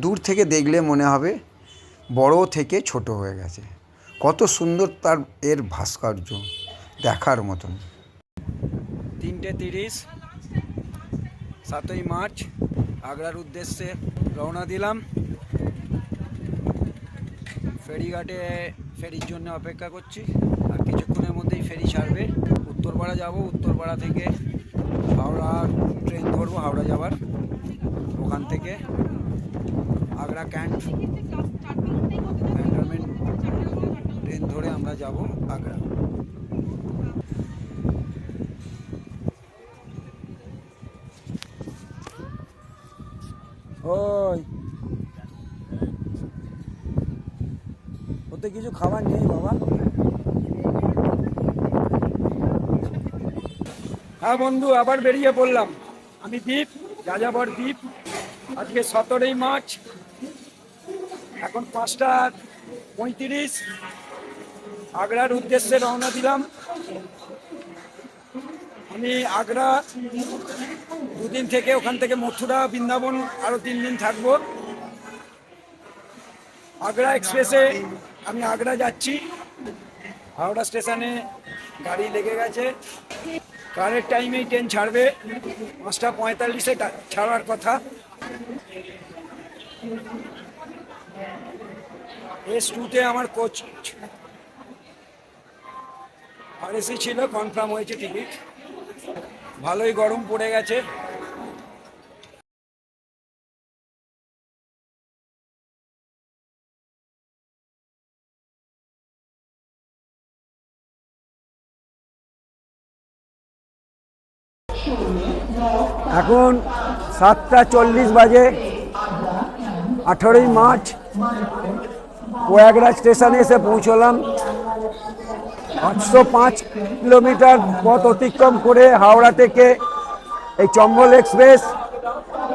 দূর থেকে দেখলে মনে হবে বড় থেকে ছোট হয়ে গেছে। কত সুন্দর তার এর ভাস্কর্য, দেখার মতন। 3:30, 7ই মার্চ আগ্রার উদ্দেশ্যে রওনা দিলাম। ফেরিঘাটে ফেরির জন্য অপেক্ষা করছি, আর কিছুক্ষণের মধ্যেই ফেরি ছাড়বে। উত্তরপাড়া যাব, উত্তরপাড়া থেকে হাওড়া ট্রেন ধরবো হাওড়া যাওয়ার। ওখান থেকে আগ্রা ক্যান্টনমেন্ট ট্রেন ধরে আমরা যাব আগ্রা। ওই ওতে কিছু খাবার নেই বাবা? হ্যাঁ বন্ধু, আবার বেরিয়ে পড়লাম। আমি দ্বীপ, যাযাবর দ্বীপ। আজকে 17ই মার্চ, এখন 5:35। আগ্রার উদ্দেশ্যে রওনা দিলাম। আমি আগ্রা দুদিন থেকে, ওখান থেকে মথুরা, বৃন্দাবন আরও 3 দিন থাকবো। আগ্রা এক্সপ্রেসে আমি আগ্রা যাচ্ছি। হাওড়া স্টেশনে গাড়ি লেগে গেছে। কারেক্ট টাইমেই ট্রেন ছাড়বে, 5:45-এ ছাড়ার কথা। S2-তে আমার কোচ RAC ছিল, কনফার্ম হয়েছে টিকিট। ভালোই গরম পড়ে গেছে। এখন 7:40 বাজে, 18ই মার্চ প্রয়াগরাজ স্টেশনে এসে পৌঁছলাম। 805 কিলোমিটার পথ অতিক্রম করে হাওড়া থেকে এই চম্বল এক্সপ্রেস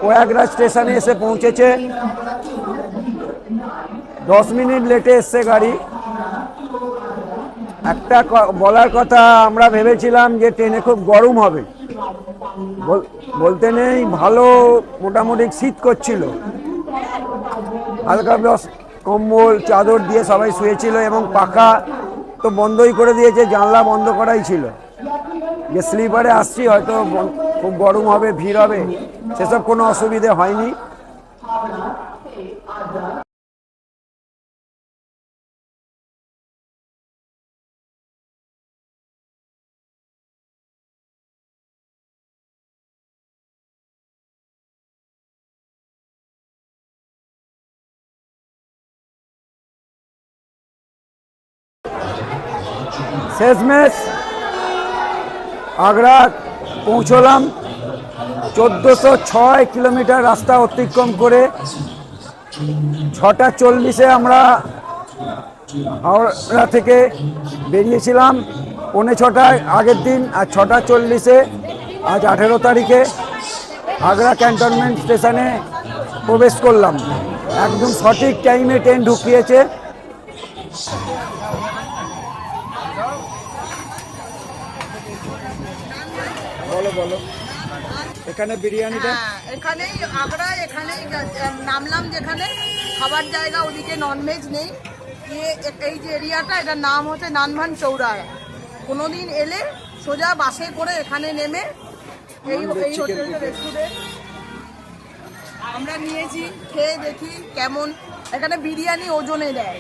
প্রয়াগরাজ স্টেশনে এসে পৌঁছেছে। 10 মিনিট লেটে এসছে গাড়ি। একটা বলার কথা, আমরা ভেবেছিলাম যে ট্রেনে খুব গরম হবে, বলতে নেই, ভালো মোটামুটি শীত করছিল। হালকা কম্বল চাদর দিয়ে সবাই শুয়েছিল, এবং পাখা তো বন্ধই করে দিয়েছে, জানলা বন্ধ করাই ছিল। যে স্লিপারে আসছি হয়তো খুব গরম হবে, ভিড় হবে, সেসব কোনো অসুবিধে হয়নি। শেষমেশ আগ্রা পৌঁছলাম। 1406 কিলোমিটার রাস্তা অতিক্রম করে 6:40-এ আমরা হাওড়া থেকে বেরিয়েছিলাম। 5:45 আগের দিন, আর 6:40-এ আজ 18 তারিখে আগ্রা ক্যান্টনমেন্ট স্টেশনে প্রবেশ করলাম। একদম সঠিক টাইমে ট্রেন ঢুকিয়েছে। বলো বলো, এখানে বিরিয়ানিটা এখানেই আগ্রায়, এখানেই নামলাম। যেখানে খাবার জায়গা, ওদিকে ননভেজ নেই। এই যে এরিয়াটা, এটার নাম হচ্ছে নানভান চৌরাহা। কোনোদিন এলে সোজা বাসে করে এখানে নেমে এই হোটেলটা, রেস্টুরেন্ট আমরা নিয়েছি। খেয়ে দেখি কেমন। এখানে বিরিয়ানি ওজনে দেয়।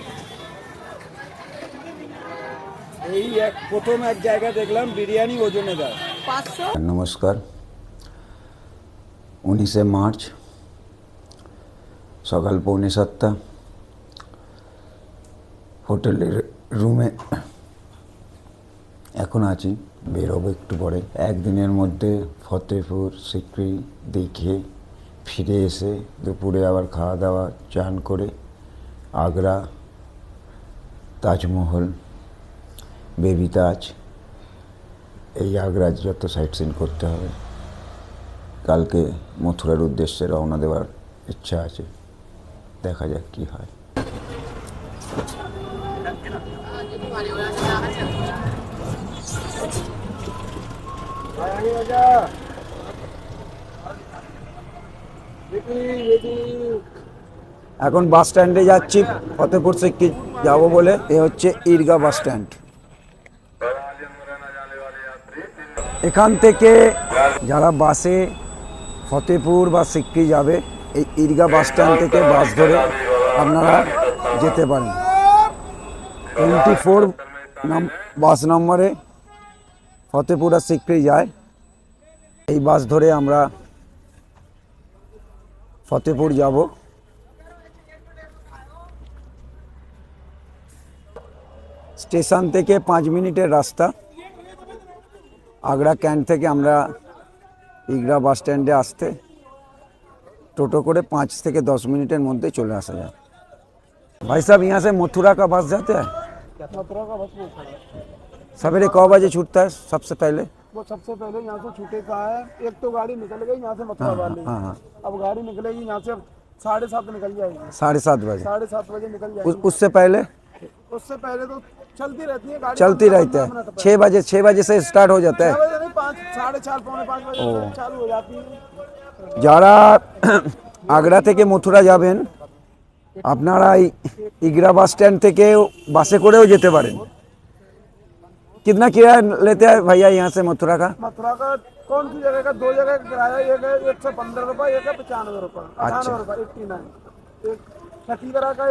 এই প্রথম এক জায়গা দেখলাম বিরিয়ানি ওজনে দেয় 500। নমস্কার। 19শে মার্চ সকাল 6:45, হোটেলের রুমে এখন আছি, বেরোবো একটু পরে। একদিনের মধ্যে ফতেপুর সিক্রি দেখে ফিরে এসে দুপুরে আবার খাওয়া দাওয়া, চান করে আগ্রা, তাজমহল, বেবি তাজ, এই আগ্রার যত সাইট সিন করতে হবে। কালকে মথুরার উদ্দেশ্যে রওনা দেওয়ার ইচ্ছা আছে, দেখা যাক কি হয়। এখন বাস স্ট্যান্ডে যাচ্ছি, ফতেপুর সিক্কি যাব বলে। এ হচ্ছে ঈদগাহ বাস স্ট্যান্ড। এখান থেকে যারা বাসে ফতেপুর বা সিক্রি যাবে, এই ঈদগাহ বাস স্ট্যান্ড থেকে বাস ধরে আপনারা যেতে পারেন। 24 বাস নম্বরে ফতেপুর আর সিক্রি যায়। এই বাস ধরে আমরা ফতেপুর যাব। স্টেশন থেকে 5 মিনিটের রাস্তা। আগ্রা ক্যান্ট থেকে আমরা ঈদগাহ বাস স্ট্যান্ডে আসতে টোটো করে 5 থেকে 10 मिनटेर मध्य चले आसा जाए। भाई साहब, यहाँ से मथुरा का बस जाता है? मथुरा का बस वो खड़ा है। सवेरे क बजे छूटता है सबसे पहले? वो सबसे पहले यहाँ से छूटे का है। एक तो गाड़ी निकल गई यहाँ से मथुरा वाली। हाँ। अब गाड़ी निकलेगी यहाँ से 7:30 निकल जाएगी। 7:30 बजे? 7:30 बजे निकल जाएगी। उससे पहले? उससे पहले तो चलती रहती है गाड़ी। चलती रहती है। 6 बजे से स्टार्ट हो जाता है? 6 बजे नहीं, 5, 4:30, पौने 5 बजे से चालू हो जाती है। যারা আগ্রা থেকে মথুরা যাবেন, আপনারা ঈদগাহ বাস স্ট্যান্ড থেকে বাসে করেও যেতে পারেন। कितना किराया लेते हैं भैया यहाँ से मथुरा का? मथुरा का कौन सी जगह का? 2 जगह का किराया, एक है 115 रुपये, एक है 95 रुपये, 98 रुपये, 89। एक छत्तीसगढ़ का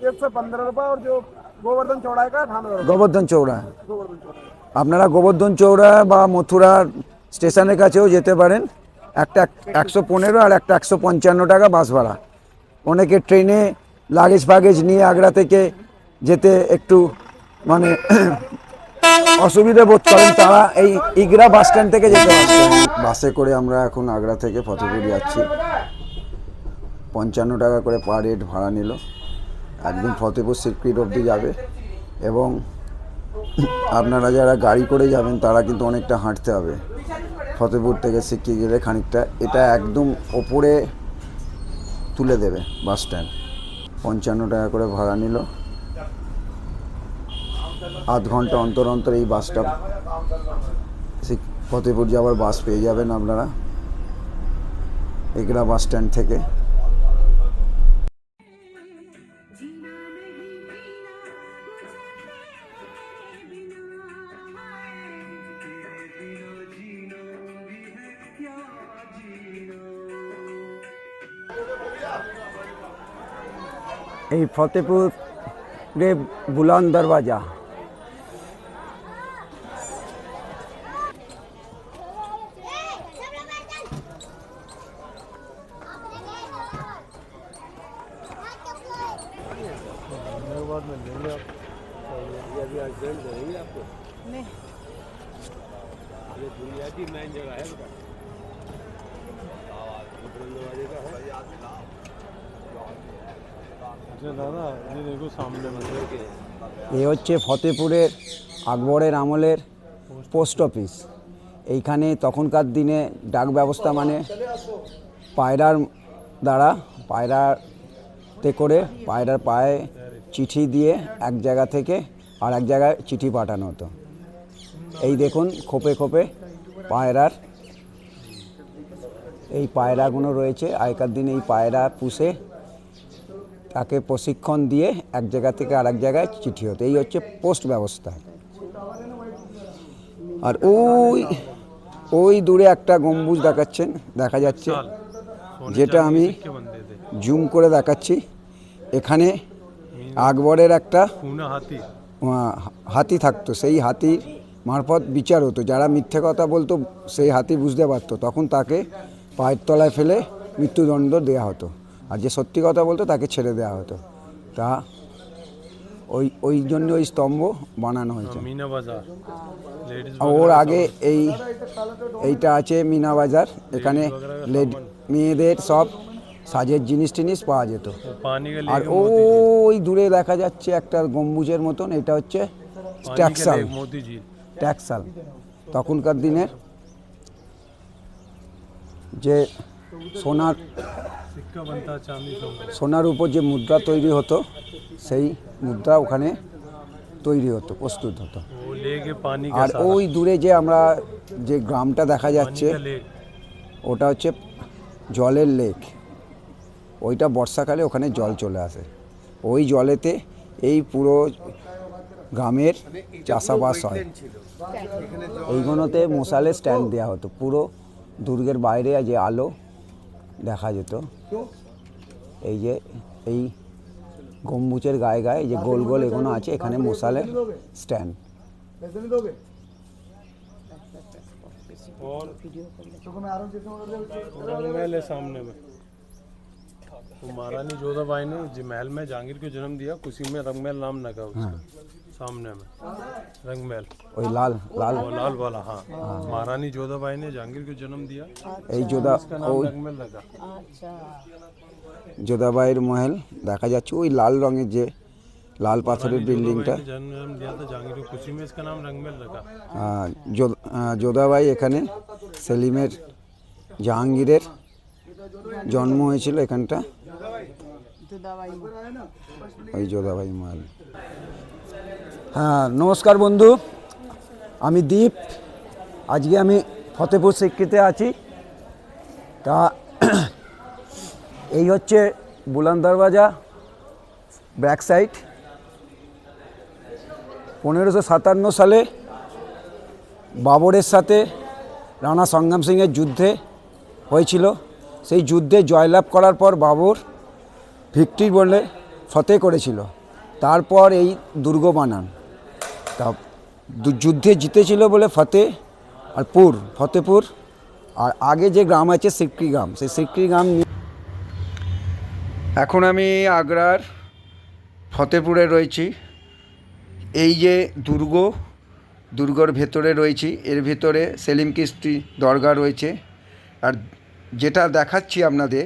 115 रुपये और जो गोवर्धन चौड़ाई का 98 रुपये। গোবর্ধন চৌড়া। गोवर्धन चौड़ाई আপনারা গোবর্ধন চৌড়া বা মথুরার স্টেশনের কাছেও যেতে পারেন। একটা 115 আর একটা 155 টাকা বাস ভাড়া। অনেকে ট্রেনে লাগেজ ফাগেজ নিয়ে আগ্রা থেকে যেতে একটু মানে অসুবিধা বোধ করেন, তারা এই ঈদগাহ বাস স্ট্যান্ড থেকে যেতে পারছেন। বাসে করে আমরা এখন আগ্রা থেকে ফতেপুর যাচ্ছি। 55 টাকা করে পার হেড ভাড়া নিল। একদম ফতেপুর সিক্রিট অবধি যাবে। এবং আপনারা যারা গাড়ি করে যাবেন তারা কিন্তু অনেকটা হাঁটতে হবে। ফতেপুর থেকে সিক্কি গেলে খানিকটা, এটা একদম ওপরে তুলে দেবে বাস স্ট্যান্ড। 55 টাকা করে ভাড়া নিল। আধ ঘন্টা অন্তর অন্তর এই বাসটা ফতেপুর যাওয়ার বাস পেয়ে যাবেন আপনারা ঈদগাহ বাস স্ট্যান্ড থেকে। এই ফতেপুরে বুলান দরওয়াজা। दादा ये देखो सामने मंदिर के এই হচ্ছে ফতেপুরের আকবরের আমলের পোস্ট অফিস। এইখানে তখনকার দিনে ডাক ব্যবস্থা মানে পায়রার দ্বারা, পায়রাতে করে পায়রার পায়ে চিঠি দিয়ে এক জায়গা থেকে আর এক জায়গায় চিঠি পাঠানো হতো। এই দেখুন খোপে খোপে পায়রার, এই পায়রাগুলো রয়েছে। আগেকার দিনে এই পায়রা পুষে তাকে প্রশিক্ষণ দিয়ে এক জায়গা থেকে আর এক জায়গায় চিঠি হতো। এই হচ্ছে পোস্ট ব্যবস্থা। আর ওই দূরে একটা গম্বুজ দেখা যাচ্ছে, যেটা আমি জুম করে দেখাচ্ছি। এখানে আকবরের একটা হাতি থাকতো, সেই হাতির মারফত বিচার হতো। যারা মিথ্যে কথা বলতো সেই হাতি বুঝতে পারতো, তখন তাকে পায়ের তলায় ফেলে মৃত্যুদণ্ড দেওয়া হতো। আর যে সত্যি কথা বলতো তাকে ছেড়ে দেওয়া হতো। তা ওই জন্য ওই স্তম্ভ বানানো হয়েছে। ওর আগে এইটা আছে মিনা বাজার। এখানে মেয়েদের সব সাজের জিনিস টিনিস পাওয়া যেত। আর ওই দূরে দেখা যাচ্ছে একটা গম্বুজের মতন, এটা হচ্ছে ট্যাক্সাল। তখনকার দিনের যে সোনার উপর যে মুদ্রা তৈরি হতো, সেই মুদ্রা ওখানে তৈরি হতো, প্রস্তুত হতো। আর ওই দূরে যে আমরা যে গ্রামটা দেখা যাচ্ছে, ওটা হচ্ছে জলের লেক। ওইটা বর্ষাকালে ওখানে জল চলে আসে, ওই জলেতে এই পুরো গ্রামের চাষাবাস হয়। এইগুলোতে মশালের স্ট্যান্ড দেওয়া হতো, পুরো দুর্গের বাইরে যে আলো দেখা যেত। এই যে এই গম্বুজের গায়ে গায়ে যে গোল গোল এগুলো আছে, এখানে মশালের স্ট্যান্ড। और रंगमहल है सामने में, तो महारानी जोधाबाई ने जो महल में जहांगीर को जन्म दिया, उसी में रंगमहल नाम लगा उसका। सामने में रंगमहल, ওই লাল লাল वो लाल वाला। हाँ, महारानी जोधाबाई ने जहांगीर को जन्म दिया, এই যোধা उसका नाम ওই रंगमहल लगा। যোধাবাইয়ের মহল দেখা যাচ্ছে, ওই লাল রঙের যে লাল পাথরের বিল্ডিংটা। जोधाबाई ने जन्म दिया था जहांगीर को, उसी में इसका नाम रंगमहल लगा। যোধাবাই এখানে সেলিমের জাহাঙ্গীরের জন্ম হয়েছিল এখানটা, ওই যোধাবাই মহল। হ্যাঁ, নমস্কার বন্ধু, আমি দীপ। আজকে আমি ফতেপুর সিক্রিতে আছি। তা এই হচ্ছে বুলান দরওয়াজা ব্যাক সাইড। 1557 সালে বাবরের সাথে রানা সংগ্রাম সিংয়ের যুদ্ধে হয়েছিল। সেই যুদ্ধে জয়লাভ করার পর বাবর ভিক্টরি বলে ফতেহ করেছিল, তারপর এই দুর্গ বানান। তা যুদ্ধে জিতেছিল বলে ফতেহ আর ফতেপুর। আর আগে যে গ্রাম আছে সিক্রি গ্রাম, সেই সিক্রি গ্রাম। এখন আমি আগ্রার ফতেপুরে রয়েছি। এই যে দুর্গর ভেতরে রয়েছি, এর ভেতরে সেলিম চিশতি দরগা রয়েছে। আর যেটা দেখাচ্ছি আপনাদের,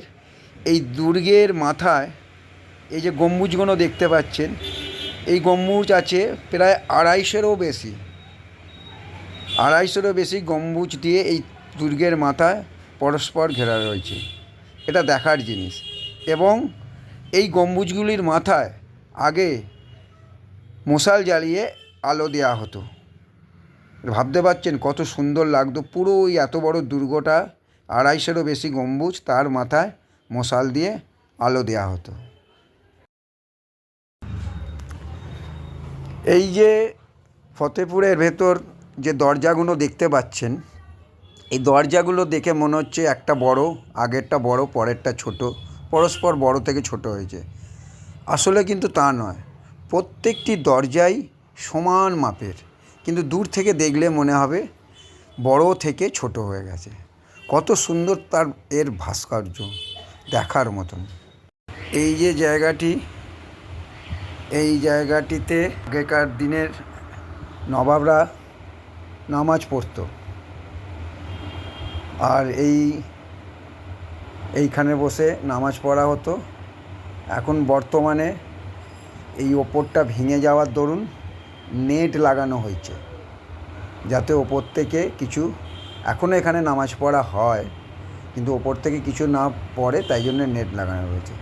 এই দুর্গের মাথায় এই যে গম্বুজগুলো দেখতে পাচ্ছেন, এই গম্বুজ আছে প্রায় 250-এরও বেশি গম্বুজ দিয়ে এই দুর্গের মাথায় পরস্পর ঘেরা রয়েছে। এটা দেখার জিনিস। এবং এই গম্বুজগুলির মাথায় আগে মশাল জ্বালিয়ে আলো দেওয়া হতো। ভাবতে পারছেন কত সুন্দর লাগতো। পুরো ওই এত বড় দুর্গটা, 250-এরও বেশি গম্বুজ, তার মাথায় মশাল দিয়ে আলো দেওয়া হতো। এই যে ফতেপুরের ভেতর যে দরজাগুলো দেখতে পাচ্ছেন, এই দরজাগুলো দেখে মনে হচ্ছে একটা বড়, আগেরটা বড়, পরেরটা ছোট, পরস্পর বড় থেকে ছোট হয়েছে। আসলে কিন্তু তা নয়, প্রত্যেকটি দরজাই সমান মাপের, কিন্তু দূর থেকে দেখলে মনে হবে বড় থেকে ছোট হয়ে গেছে। কত সুন্দর তার এর ভাস্কর্য, দেখার মতন। এই যে জায়গাটি, এই জায়গাটিতে আগেকার দিনের নবাবরা নামাজ পড়তো। আর এইখানে বসে নামাজ পড়া হতো। এখন বর্তমানে এই ওপরটা ভেঙে যাওয়ার দরুন নেট লাগানো হয়েছে, যাতে ওপর থেকে কিছু, এখনও এখানে নামাজ পড়া হয় কিন্তু ওপর থেকে কিছু না পড়ে, তাই জন্য নেট লাগানো রয়েছে।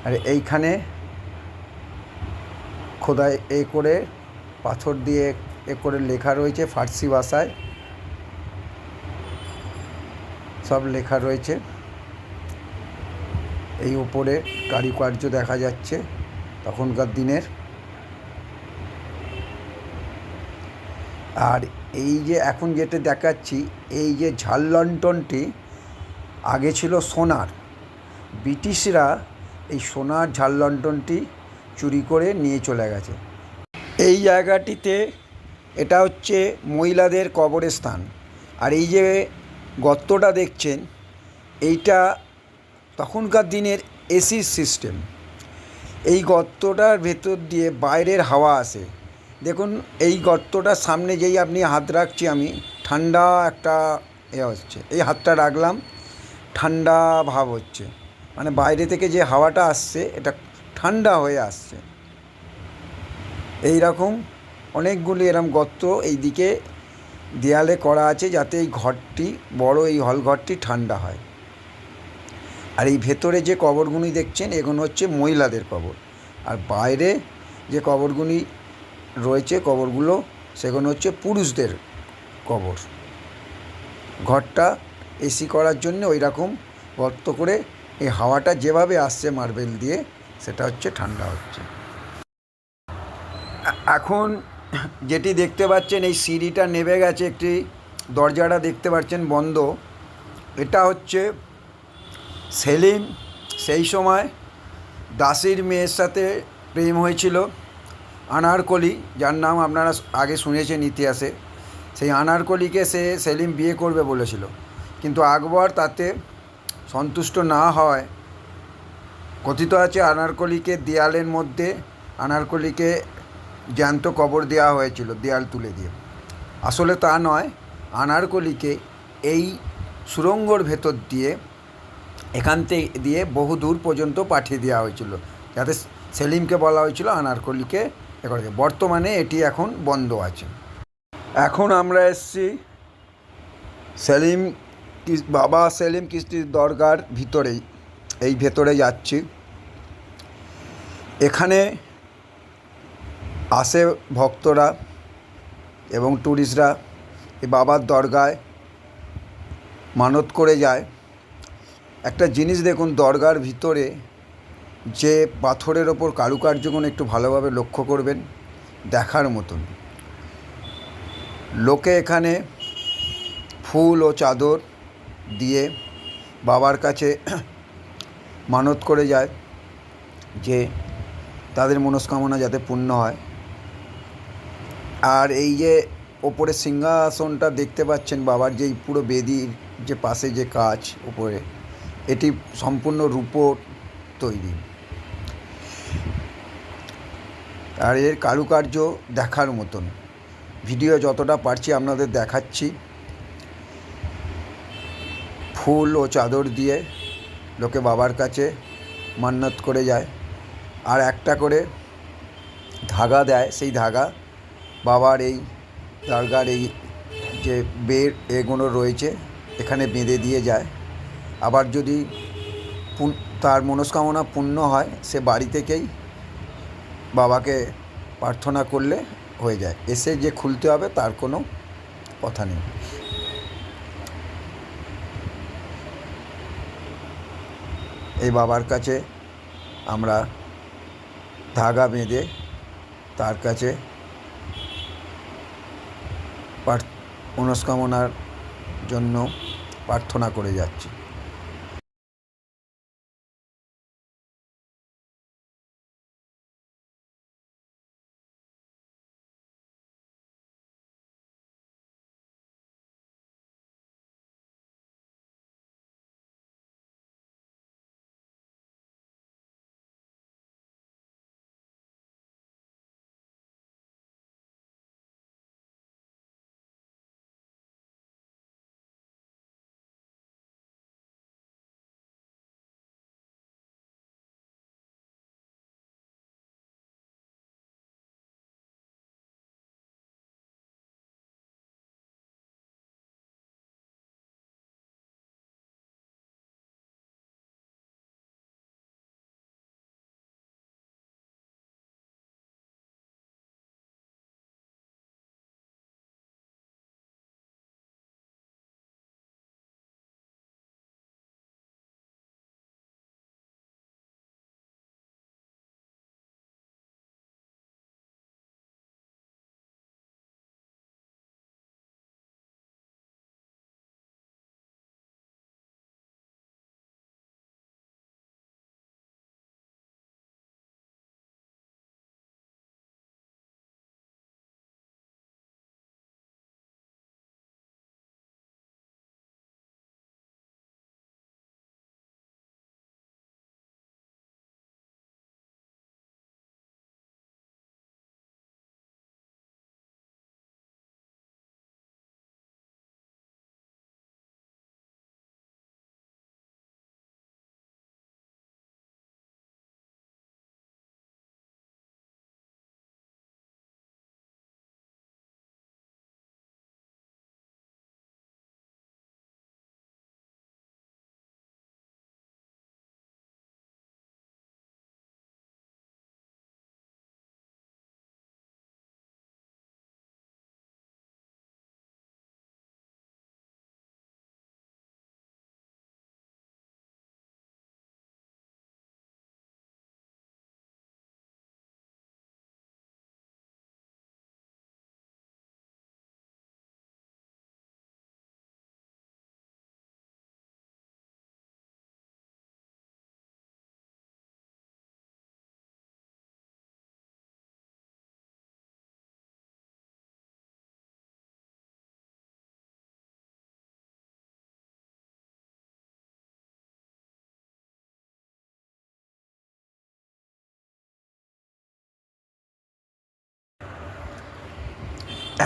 আর এইখানে খোদাই করে পাথর দিয়ে করে লেখা রয়েছে ফার্সি ভাষায়, সব লেখা রয়েছে। এই ওপরে কারুকার্য দেখা যাচ্ছে তখনকার দিনের। আর এই যে এখন যেটা দেখাচ্ছি, এই যে ঝাল লণ্ঠনটি আগে ছিল সোনার। ব্রিটিশরা এই সোনার ঝাল লণ্ঠনটি চুরি করে নিয়ে চলে গেছে। এই জায়গাটিতে এটা হচ্ছে মহিলাদের কবরস্থান। আর এই যে গর্তটা দেখছেন, এইটা তখনকার দিনের এসির সিস্টেম। এই গর্তটার ভেতর দিয়ে বাইরের হাওয়া আসে। দেখুন, এই গর্তটার সামনে যেই আপনি হাত রাখছি, আমি ঠান্ডা একটা হচ্ছে, এই হাতটা রাখলাম, ঠান্ডা ভাব হচ্ছে, মানে বাইরে থেকে যে হাওয়াটা আসছে এটা ঠান্ডা হয়ে আসছে। এই রকম অনেকগুলি এরম গর্ত এই দিকে দেয়ালে করা আছে, যাতে এই ঘরটি বড়, এই হল ঘরটি ঠান্ডা হয়। আর এই ভেতরে যে কবরগুলি দেখছেন, এগুলো হচ্ছে মহিলাদের কবর। আর বাইরে যে কবরগুলি রয়েছে, কবরগুলো সেগুলো হচ্ছে পুরুষদের কবর। ঘরটা এসি করার জন্য ওই রকম গর্ত করে এই হাওয়াটা যেভাবে আসছে মার্বেল দিয়ে সেটা হচ্ছে ঠান্ডা হচ্ছে। এখন যেটি দেখতে পাচ্ছেন এই সিঁড়িটা নেমে গেছে, একটি দরজাটা দেখতে পাচ্ছেন বন্ধ। এটা হচ্ছে সেলিম সেই সময় দাসীর মেয়ের সাথে প্রেম হয়েছিল, আনারকলি, যার নাম আপনারা আগে শুনেছেন ইতিহাসে। সেই আনারকলিকে সেলিম বিয়ে করবে বলেছিল, কিন্তু আকবর তাতে সন্তুষ্ট না হয় কথিত আছে আনারকলিকে দেয়ালের মধ্যে আনারকলিকে জ্যান্ত কবর দেওয়া হয়েছিল দেয়াল তুলে দিয়ে। আসলে তা নয়, আনারকলিকে এই সুড়ঙ্গর ভেতর দিয়ে এখান থেকে দিয়ে বহু দূর পর্যন্ত পাঠিয়ে দেওয়া হয়েছিল, যাতে সেলিমকে বলা হয়েছিল আনারকলিকে এ করে। বর্তমানে এটি এখন বন্ধ আছে। এখন আমরা এসেছি বাবা সেলিম চিশতির দরগার ভিতরেই, এই ভেতরে যাচ্ছি। এখানে আসে ভক্তরা এবং ট্যুরিস্টরা এই বাবার দরগায় মানত করে যায়। একটা জিনিস দেখুন, দরগার ভিতরে যে পাথরের ওপর কারুকার্যগুলো একটু ভালোভাবে লক্ষ্য করবেন, দেখার মতন। লোকে এখানে ফুল ও চাদর দিয়ে বাবার কাছে মানত করে যায় যে তাদের মনস্কামনা যাতে পূর্ণ হয়। আর এই যে ওপরে সিংহাসনটা দেখতে পাচ্ছেন বাবার, যেই পুরো বেদির যে পাশে যে কাজ ওপরে, এটি সম্পূর্ণ রূপোর তৈরি। আর এর কারুকার্য দেখার মতন। ভিডিও যতটা পারছি আপনাদের দেখাচ্ছি। ফুল ও চাদর দিয়ে লোকে বাবার কাছে মান্নত করে যায়, আর একটা করে ধাগা দেয়। সেই ধাগা বাবার এই দরগার এই যে এগুলো রয়েছে এখানে বেঁধে দিয়ে যায়। আবার যদি তার মনস্কামনা পূর্ণ হয়, সে বাড়ি থেকেই বাবাকে প্রার্থনা করলে হয়ে যায়, এসে যে খুলতে হবে তার কোনো কথা নেই। এই বাবার কাছে আমরা ধাগা বেঁধে তার কাছে মনস্কামনার জন্য প্রার্থনা করে যাচ্ছি।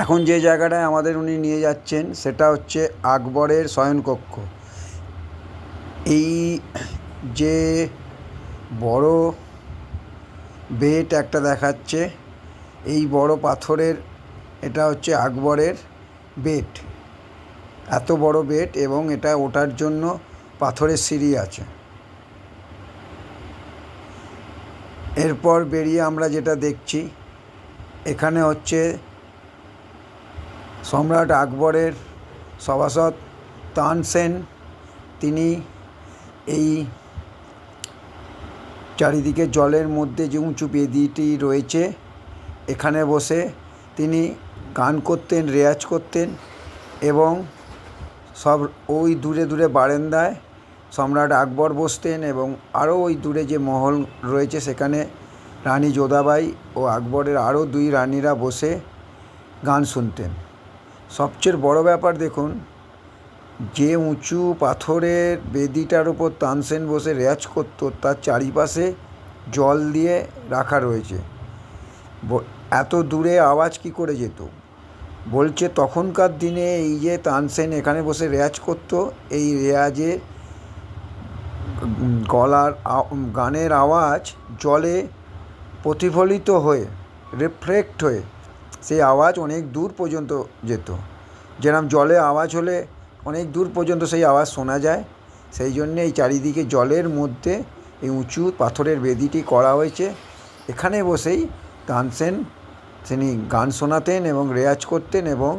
এখন যে জায়গাটায় আমাদের উনি নিয়ে যাচ্ছেন সেটা হচ্ছে আকবরের শয়নকক্ষ। এই যে বড় বেট একটা দেখাচ্ছে, এই বড় পাথরের, এটা হচ্ছে আকবরের বেট। এত বড় বেট, এবং এটা ওঠার জন্য পাথরের সিঁড়ি আছে। এরপর বেরিয়ে আমরা যেটা দেখছি, এখানে হচ্ছে সম্রাট আকবরের সভাসদ তানসেন। তিনি এই চারিদিকে জলের মধ্যে যে উঁচু বেদিটি রয়েছে, এখানে বসে তিনি গান করতেন, রেয়াজ করতেন, এবং সব ওই দূরে দূরে বারান্দায় সম্রাট আকবর বসতেন, এবং আরও ওই দূরে যে মহল রয়েছে সেখানে রানী যোধাবাই ও আকবরের আরও 2 রানীরা বসে গান শুনতেন। সবচেয়ে বড় ব্যাপার দেখুন, যে উঁচু পাথরের বেদিটার উপর তানসেন বসে রেয়াজ করত, তার চারিপাশে জল দিয়ে রাখা রয়েছে। এত দূরে আওয়াজ কি করে যেত? বলছে তখনকার দিনে এই যে তানসেন এখানে বসে রেয়াজ করত, এই রেয়াজে গলার গানের আওয়াজ জলে প্রতিফলিত হয়ে, রিফ্লেক্ট হয়ে সেই আওয়াজ অনেক দূর পর্যন্ত যেত। যেরকম জলে আওয়াজ হলে অনেক দূর পর্যন্ত সেই আওয়াজ শোনা যায়, সেই জন্যে এই চারিদিকে জলের মধ্যে এই উঁচু পাথরের বেদিটি করা হয়েছে। এখানে বসেই তানসেন তিনি গান শোনাতেন এবং রেয়াজ করতেন, এবং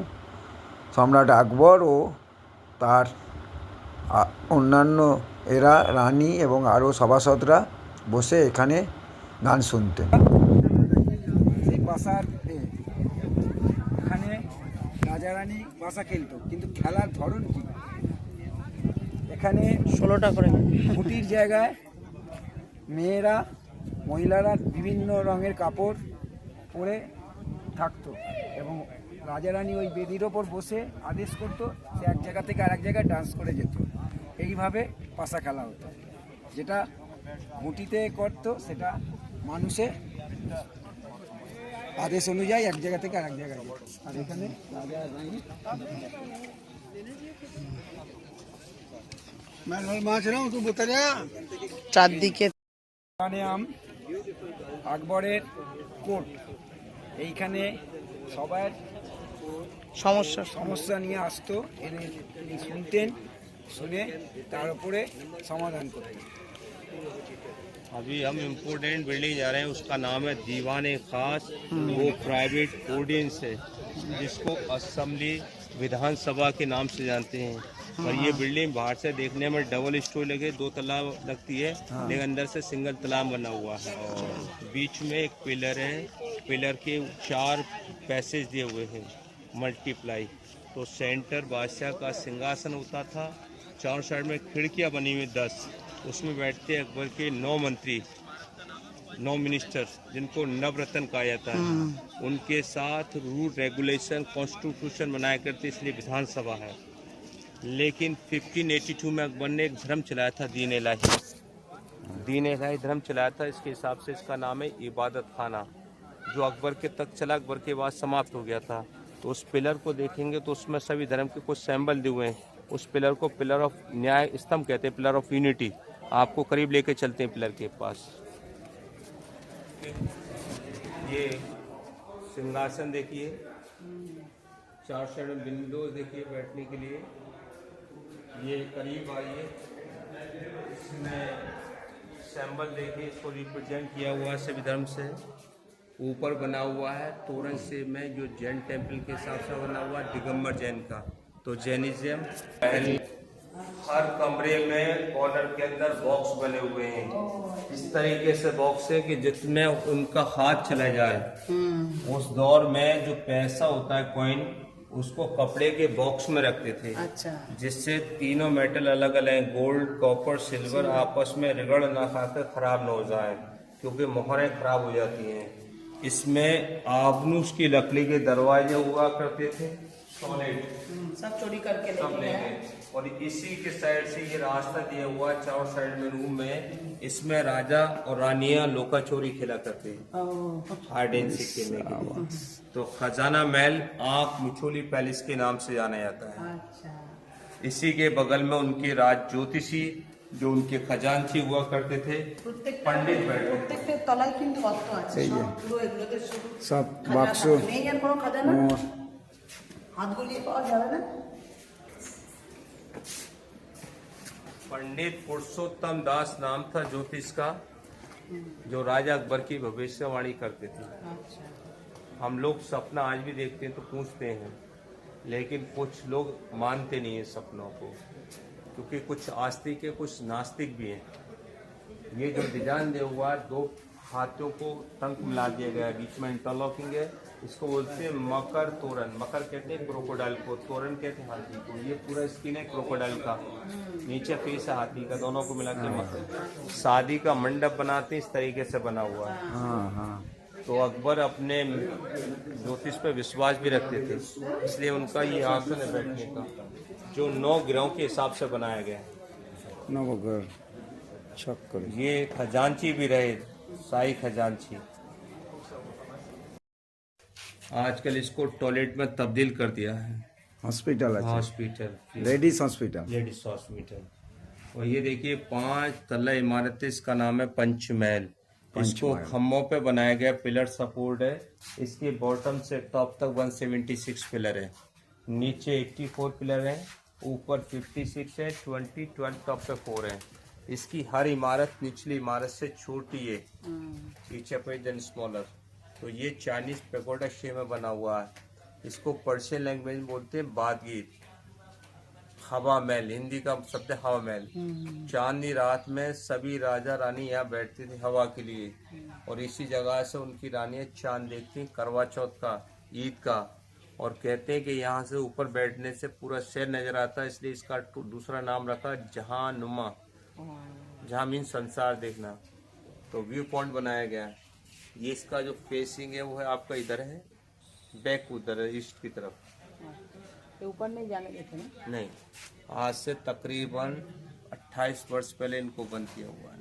সম্রাট আকবর ও তার অন্যান্য এরা রানী এবং আরও সভাসদরা বসে এখানে গান শুনতেন। সেই বাসার এখানে রাজা রানী বাসা খেলতো, কিন্তু খেলার ধরন কি, এখানে 16টা করে খুঁটির জায়গায় মেয়েরা, মহিলারা বিভিন্ন রঙের কাপড় পরে থাকতো, এবং রাজা রানী ওই বেদির ওপর বসে আদেশ করতো, সে এক জায়গা থেকে আরেক জায়গায় ডান্স করে যেত। এইভাবে পাশা খেলা হতো। যেটা খুঁটিতে করতো সেটা মানুষের আদেশ অনুযায়ী এক জায়গা থেকে আরেক জায়গায় যেত। আর এখানে রাজা রানী চারদিকে আকবরের কোর্ট। এইখানে সবার সমস্যা নিয়ে আসতো, এনে তিনি শুনতেন, শুনে তার উপরে সমাধান করতেন। अभी हम इम्पोर्टेंट बिल्डिंग जा रहे हैं, उसका नाम है दीवान खास। वो प्राइवेट ऑडियंस है जिसको असेंबली विधानसभा के नाम से जानते हैं। और ये बिल्डिंग बाहर से देखने में डबल स्टोरी लगे, 2 तला लगती है, लेकिन अंदर से सिंगल तलाब बना हुआ है। और बीच में एक पिलर है, पिलर के 4 पैसेज दिए हुए हैं मल्टीप्लाई। तो सेंटर बादशाह का सिंहासन होता था, चारों साइड में खिड़कियां बनी हुई 10, उसमें बैठते अकबर के 9 मंत्री, 9 मिनिस्टर, जिनको नवरत्न कहा जाता है। उनके साथ रूल रेगुलेशन कॉन्स्टिट्यूशन बनाया करते, इसलिए विधानसभा है। लेकिन 1582 में अकबर ने एक धर्म चलाया था, दीन इलाही धर्म चलाया था। इसके हिसाब से इसका नाम है इबादत खाना, जो अकबर के तक चला, अकबर के बाद समाप्त हो गया था। तो उस पिलर को देखेंगे तो उसमें सभी धर्म के कुछ सिंबल दिए हुए हैं। उस पिलर को पिलर ऑफ न्याय स्तंभ कहते हैं, पिलर ऑफ यूनिटी। आपको करीब लेके चलते हैं पिलर के पास। ये सिंहासन देखिए, 4 साइड में विंडोज देखिए बैठने के लिए। ये करीब आइए, इसमें सिंबल देखिए, इसको रिप्रेजेंट किया हुआ है सभी धर्म से। ऊपर बना हुआ है तोरण से में जो जैन टेम्पल के हिसाब से बना हुआ है, दिगंबर जैन का। तो जैनिज्म हर कमरे में कॉर्नर के अंदर बॉक्स बने हुए हैं, इस तरीके से बॉक्स है कि जिसमें उनका हाथ चला जाए। उस दौर में जो पैसा होता है कॉइन, उसको कपड़े के बॉक्स में रखते थे। अच्छा। जिससे तीनों मेटल अलग अलग, गोल्ड, कॉपर, सिल्वर, आपस में रगड़ ना खाकर खराब न हो जाए, क्योंकि मोहरें खराब हो जाती हैं। इसमें आबनूस की लकड़ी के दरवाजे हुआ करते थे, सॉलिड सब चोरी करके सब लेके ले गए। गए। और इसी के साइड से ये रास्ता दिया हुआ है, चारों साइड में रूम में। इसमें राजा और रानियां लुका चोरी खेला करते हैं, ओह, हाइड एंड सीक खेलने के लिए। तो खजाना महल आंख मिचोली पैलेस के नाम से जाना जाता है। अच्छा। इसी के बगल में उनके राज ज्योतिषी, जो उनके खजांची हुआ करते थे, पंडित बैठे। প্রত্যেকটা তলায় কিন্তু অর্থ আছে, এই যে। সবগুলো এগুলোতে শুধু সব খাজানা বাক্স, থাকে। নেই আর কোনো খাজানা, মোহর। হাত গুলিয়ে পাওয়া যাবে না। पंडित पुरुषोत्तम दास नाम था ज्योतिष का, जो राजा अकबर की भविष्यवाणी करते थे। আচ্ছা। हम लोग सपना आज भी देखते हैं तो पूछते हैं, लेकिन कुछ लोग मानते नहीं है सपनों को, क्योंकि कुछ आस्तिक है, कुछ नास्तिक भी हैं। ये जो डिजाइन दिया हुआ है, दो हाथों को टंक मिला दिया गया है, बीच में इंटरलॉकिंग है। इसको बोलते हैं मकर तोरण। मकर कहते हैं क्रोकोडाइल को, तोरण कहते हैं हाथी को। ये पूरा स्किन है क्रोकोडाइल का, नीचे फेस है हाथी का, दोनों को मिला के मकर। शादी का मंडप बनाते हैं, इस तरीके से बना हुआ है। हाँ हाँ। तो अकबर अपने ज्योतिष पर विश्वास भी रखते थे, इसलिए उनका ये आसन है बैठने का, जो 9 ग्रहों के हिसाब से बनाया गया है। नवग्रह चक्कर। ये खजांची भी रहे, शाही खजांची। आजकल इसको टॉयलेट में तब्दील कर दिया है, हॉस्पिटल अच्छा, hospital, ladies hospital. Ladies hospital. और ये देखिए 5 तल्ला इमारत है, इसका नाम है पंचमहल। इसको खम्भों पे बनाया गया, पिलर सपोर्ट है। इसके बॉटम से टॉप तक 176 पिलर है, नीचे 84 पिलर है, ऊपर 56 है, 12 टॉप पे 4 है। इसकी हर इमारत निचली इमारत से छोटी है, पीछे पे देन स्मॉलर। तो ये चाइनीज पेगोडा शेप में बना हुआ है। इसको पर्शियन लैंग्वेज में बोलते हैं बादगीर। हवा महल, हिंदी का शब्द है हवा महल। चांदनी रात में सभी राजा रानी यहाँ बैठते थे हवा के लिए, और इसी जगह से उनकी रानियां चांद देखती, करवा चौथ का, ईद का। और कहते हैं कि यहाँ से ऊपर बैठने से पूरा शहर नजर आता है, इसलिए इसका दूसरा नाम रखा जहानुमा। जहाँ मीन संसार देखना। तो व्यू पॉइंट बनाया गया है। ये इसका जो फेसिंग है वो है आपका इधर है, बैक उधर है, ईस्ट की तरफ। तो ऊपर नहीं जाने देते ना? नहीं, आज से तकरीबन 28 वर्ष पहले इनको बंद किया हुआ है।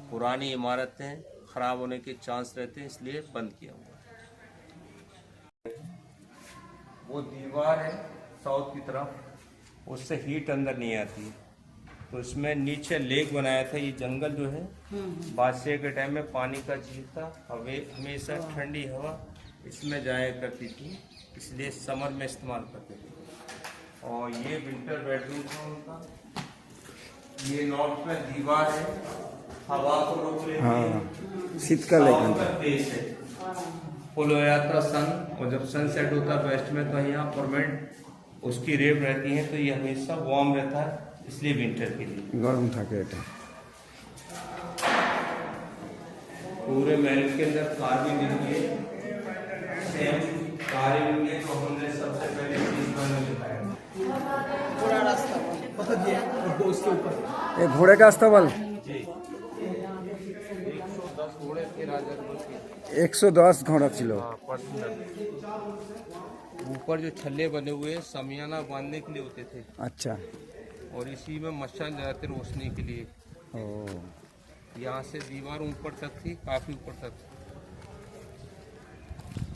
पुरानी इमारतें खराब होने के चांस रहते हैं, इसलिए बंद किया हुआ है। वो दीवार है साउथ की तरफ, उससे हीट अंदर नहीं आती। तो इसमें नीचे लेक बनाया था। ये जंगल जो है बादशाह के टाइम में पानी का झील था, हमेशा ठंडी हवा इसमें जाया करती थी, इसलिए समर में इस्तेमाल करते थे। और ये विंटर बेडरूम था उनका। ये नॉर्थ में दीवार है, हवा को रोक लेती है। शीतकाल देश है, फुल हो जाता सन, और जब सनसेट होता है वेस्ट में, तो यहाँ परमानेंट उसकी रेव रहती है, तो ये हमेशा वार्म रहता है, इसलिए विंटर के लिए गरम থাকে এটা। पूरे महल के अंदर कार्विंग देखिए, सेम कार्विंग है, तो हमने सबसे पहले चीज में दिखाया पूरा रास्ता ये घोड़े का अस्तबल जी। 110 घोड़े थे राजा के। 110 घोड़ा ছিল। पर्सनल। ऊपर जो छल्ले बने हुए समियाना बांधने के लिए होते थे, अच्छा। और इसी में मशाल जलाते रोशनी के लिए। ओ यहाँ से दीवार ऊपर तक थी, काफी ऊपर तक,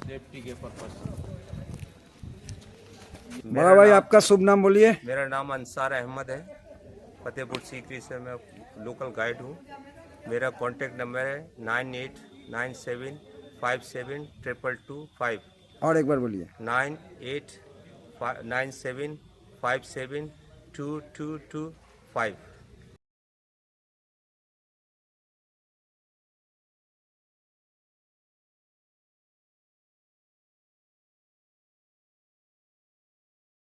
सेफ्टी के पर्पस। बड़ा भाई आपका शुभ नाम बोलिए। मेरा नाम अंसार अहमद है, फतेहपुर सीकरी से मैं लोकल गाइड हूँ। मेरा कॉन्टेक्ट नंबर है 9897572225। और एक बार बोलिए। 9897572225।